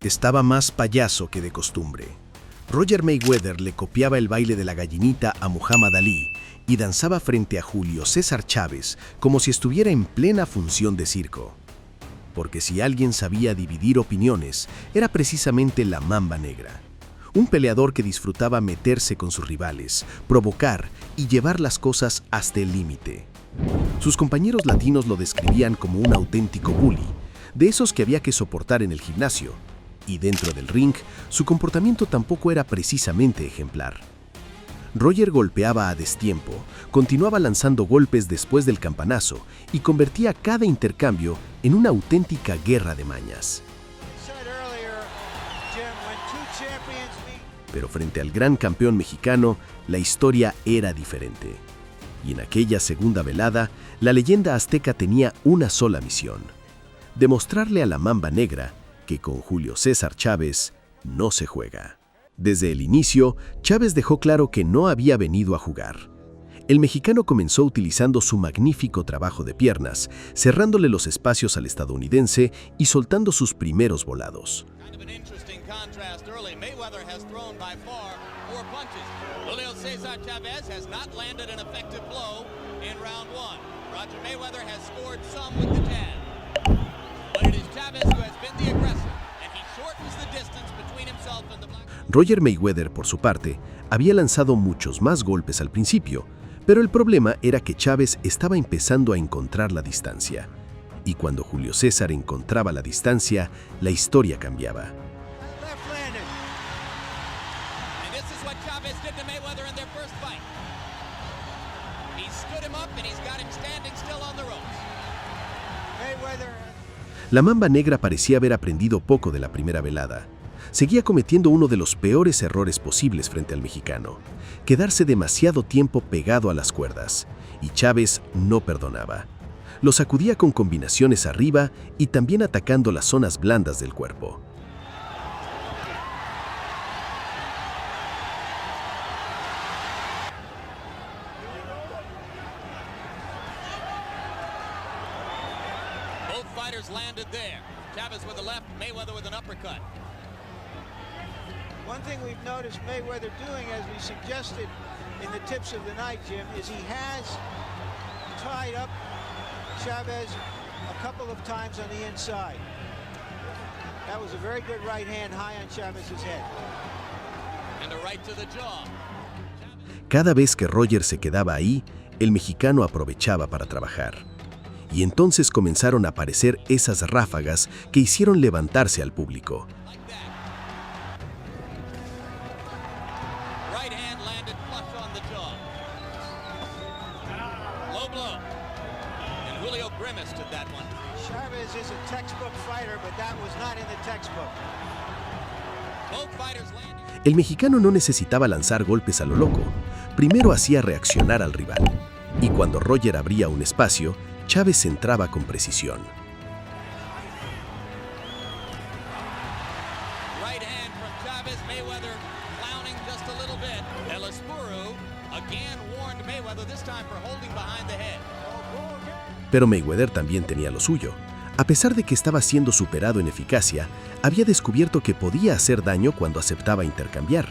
Estaba más payaso que de costumbre. Roger Mayweather le copiaba el baile de la gallinita a Muhammad Ali y danzaba frente a Julio César Chávez como si estuviera en plena función de circo. Porque si alguien sabía dividir opiniones, era precisamente la Mamba Negra. Un peleador que disfrutaba meterse con sus rivales, provocar y llevar las cosas hasta el límite. Sus compañeros latinos lo describían como un auténtico bully, de esos que había que soportar en el gimnasio. Y dentro del ring, su comportamiento tampoco era precisamente ejemplar. Roger golpeaba a destiempo, continuaba lanzando golpes después del campanazo y convertía cada intercambio en una auténtica guerra de mañas. Pero frente al gran campeón mexicano, la historia era diferente. Y en aquella segunda velada, la leyenda azteca tenía una sola misión: demostrarle a la Mamba Negra que con Julio César Chávez no se juega. Desde el inicio, Chávez dejó claro que no había venido a jugar. El mexicano comenzó utilizando su magnífico trabajo de piernas, cerrándole los espacios al estadounidense y soltando sus primeros volados. Julio César Chávez has not landed an effective blow in round one. Roger Mayweather has scored some with the jab. But it is Chávez who has been the aggressor, and he shortens the distance between himself and the black. Roger Mayweather, por su parte, había lanzado muchos más golpes al principio, pero el problema era que Chávez estaba empezando a encontrar la distancia. Y cuando Julio César encontraba la distancia, la historia cambiaba. La Mamba Negra parecía haber aprendido poco de la primera velada. Seguía cometiendo uno de los peores errores posibles frente al mexicano: quedarse demasiado tiempo pegado a las cuerdas, y Chávez no perdonaba. Lo sacudía con combinaciones arriba y también atacando las zonas blandas del cuerpo. Landed there. Chávez with the left, Mayweather with an uppercut. One thing we've noticed Mayweather doing, as we suggested in the tips of the night, Jim, is he has tied up Chávez a couple of times on the inside. That was a very good right hand high on Chávez's head. And a right to the jaw. Cada vez que Roger se quedaba ahí, el mexicano aprovechaba para trabajar. Y entonces comenzaron a aparecer esas ráfagas que hicieron levantarse al público. El mexicano no necesitaba lanzar golpes a lo loco. Primero hacía reaccionar al rival. Y cuando Roger abría un espacio, Chávez entraba con precisión. Pero Mayweather también tenía lo suyo. A pesar de que estaba siendo superado en eficacia, había descubierto que podía hacer daño cuando aceptaba intercambiar.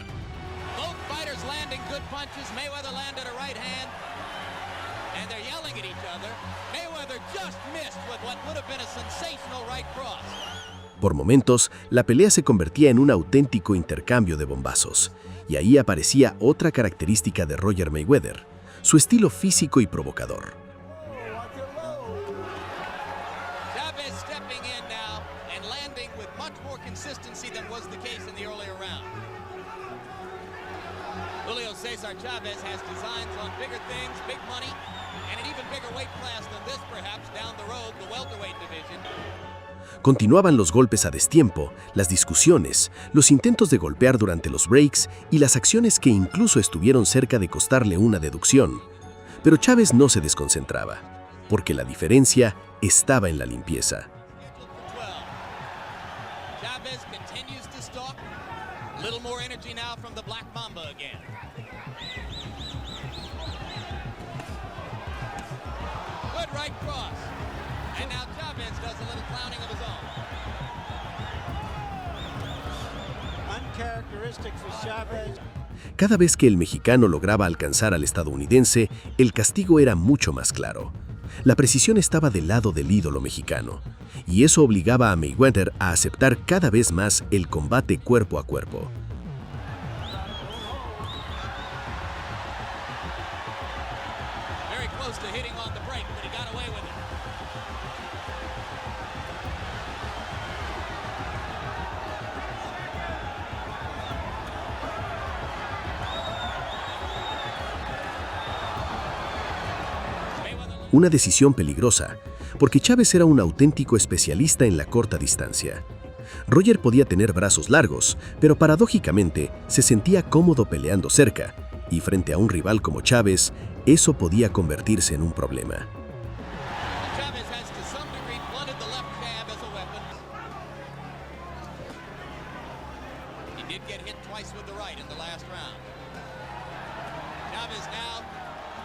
Por momentos, la pelea se convertía en un auténtico intercambio de bombazos, y ahí aparecía otra característica de Roger Mayweather: su estilo físico y provocador. Julio César Chávez has designs on bigger things, big money, and an even bigger weight class than this, perhaps, down the road, the welterweight division. Continuaban los golpes a destiempo, las discusiones, los intentos de golpear durante los breaks y las acciones que incluso estuvieron cerca de costarle una deducción. Pero Chávez no se desconcentraba, porque la diferencia estaba en la limpieza. Chávez continues to stalk. A little more energy now from the Black Mamba again. Good right cross. And now Chávez does a little clowning of his own. uncharacteristic for Chavez. Cada vez que el mexicano lograba alcanzar al estadounidense, el castigo era mucho más claro. La precisión estaba del lado del ídolo mexicano, y eso obligaba a Mayweather a aceptar cada vez más el combate cuerpo a cuerpo. Very close to hitting on the break, but he got away with it. Una decisión peligrosa, porque Chávez era un auténtico especialista en la corta distancia. Roger podía tener brazos largos, pero paradójicamente se sentía cómodo peleando cerca, y frente a un rival como Chávez, eso podía convertirse en un problema. Chavez has to some degree blunted the left jab as a weapon. He did get hit twice with the right in the last round. Chavez now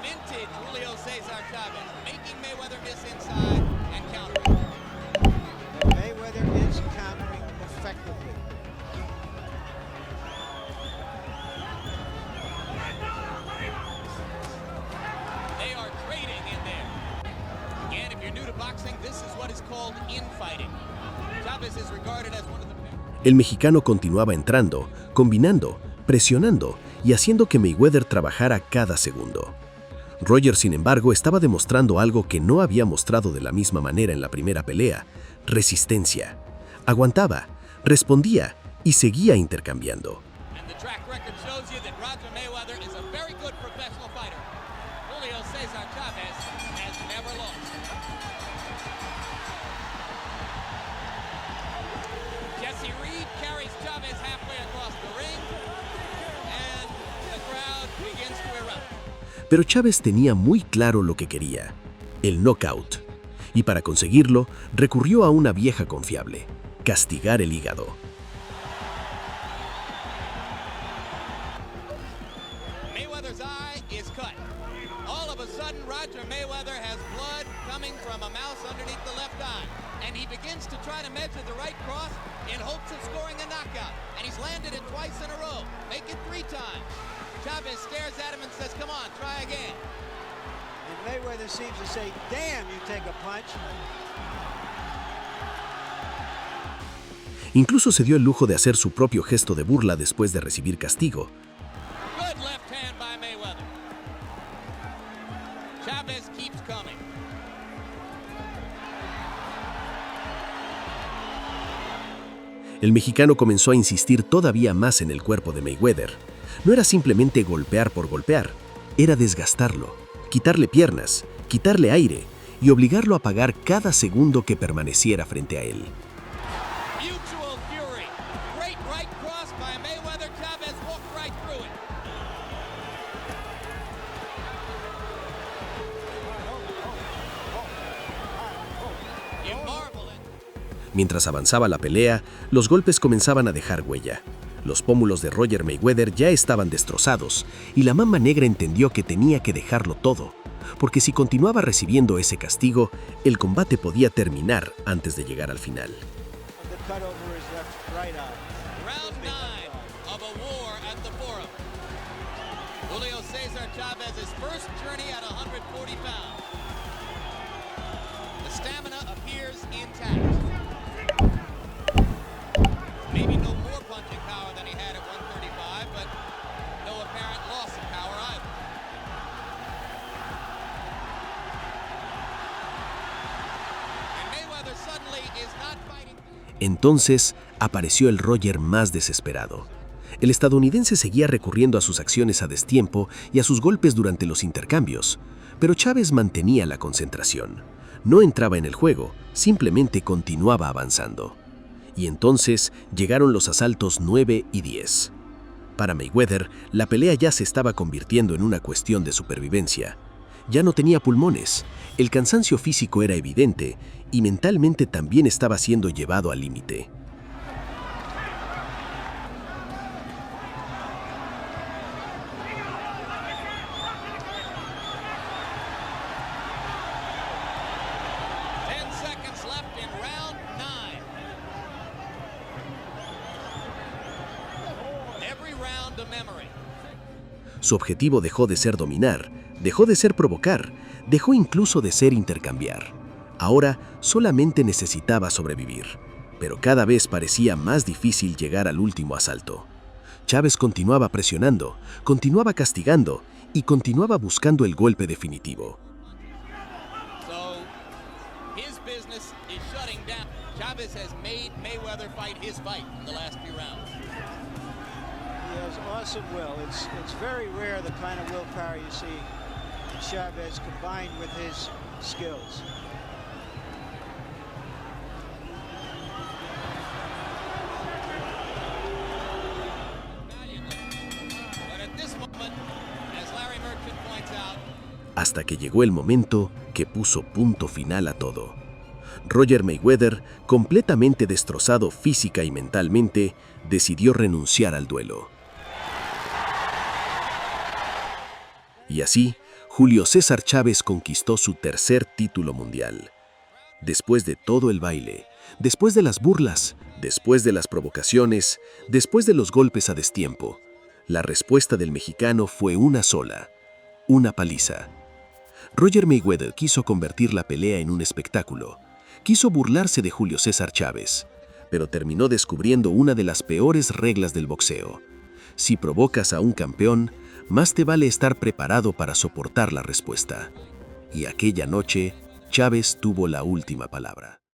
vintage Julio Cesar Chavez, making Mayweather miss inside and countering. Mayweather is countering effectively. They are trading in there. Again, if you're new to boxing, this is what is called infighting. Chavez is regarded as one of the El mexicano continuaba entrando, combinando, presionando y haciendo que Mayweather trabajara cada segundo. Roger, sin embargo, estaba demostrando algo que no había mostrado de la misma manera en la primera pelea: resistencia. Aguantaba, respondía y seguía intercambiando. And the track record shows you that Roger Mayweather is a very good professional fighter. Julio Cesar Chavez has never lost. Jesse Reed carries Chavez halfway across the ring, and the crowd begins to erupt. Pero Chávez tenía muy claro lo que quería: el knockout. Y para conseguirlo, recurrió a una vieja confiable: castigar el hígado. Mayweather's eye is cut. All of a sudden, Roger Mayweather has blood coming from a mouse underneath the left eye. And he begins to try to measure the right cross in hopes of scoring a knockout. And he's landed it twice in a row. Make it 3 times. Chavez stares at him and says, "Come on, try again." And Mayweather seems to say, damn, you take a punch. Incluso se dio el lujo de hacer su propio gesto de burla después de recibir castigo. Good left hand by Mayweather. Chavez keeps coming. El mexicano comenzó a insistir todavía más en el cuerpo de Mayweather. No era simplemente golpear por golpear, era desgastarlo, quitarle piernas, quitarle aire y obligarlo a pagar cada segundo que permaneciera frente a él. Mutual fury. Great right cross by Mayweather. Chavez walked right through it. You marvel at Mientras avanzaba la pelea, los golpes comenzaban a dejar huella. Los pómulos de Roger Mayweather ya estaban destrozados y la Mamba Negra entendió que tenía que dejarlo todo, porque si continuaba recibiendo ese castigo, el combate podía terminar antes de llegar al final. The cut over his right eye. round 9 of a war at the Forum. Julio Cesar Chavez's first journey at 140 pounds. The stamina appears intact. Maybe no more punching power than he had at 135, but no apparent loss of power either. And Mayweather suddenly is not fighting. Entonces apareció el Roger más desesperado. El estadounidense seguía recurriendo a sus acciones a destiempo y a sus golpes durante los intercambios, pero Chávez mantenía la concentración. No entraba en el juego, simplemente continuaba avanzando. Y entonces llegaron los asaltos 9 y 10. Para Mayweather, la pelea ya se estaba convirtiendo en una cuestión de supervivencia. Ya no tenía pulmones, el cansancio físico era evidente y mentalmente también estaba siendo llevado al límite. Left in round 9. round to memory. Su objetivo dejó de ser dominar, dejó de ser provocar, dejó incluso de ser intercambiar. Ahora solamente necesitaba sobrevivir, pero cada vez parecía más difícil llegar al último asalto. Chávez continuaba presionando, continuaba castigando y continuaba buscando el golpe definitivo. So, his business is shutting down. Chavez has made Mayweather fight his fight in the last few rounds. He has awesome will. It's very rare the kind of willpower you see in Chavez combined with his skills. But at this moment, as Larry Merchant points out, Hasta que llegó el momento que puso punto final a todo. Roger Mayweather, completamente destrozado física y mentalmente, decidió renunciar al duelo. Y así, Julio César Chávez conquistó su tercer título mundial. Después de todo el baile, después de las burlas, después de las provocaciones, después de los golpes a destiempo, la respuesta del mexicano fue una sola: una paliza. Roger Mayweather quiso convertir la pelea en un espectáculo. Quiso burlarse de Julio César Chávez, pero terminó descubriendo una de las peores reglas del boxeo. Si provocas a un campeón, más te vale estar preparado para soportar la respuesta. Y aquella noche, Chávez tuvo la última palabra.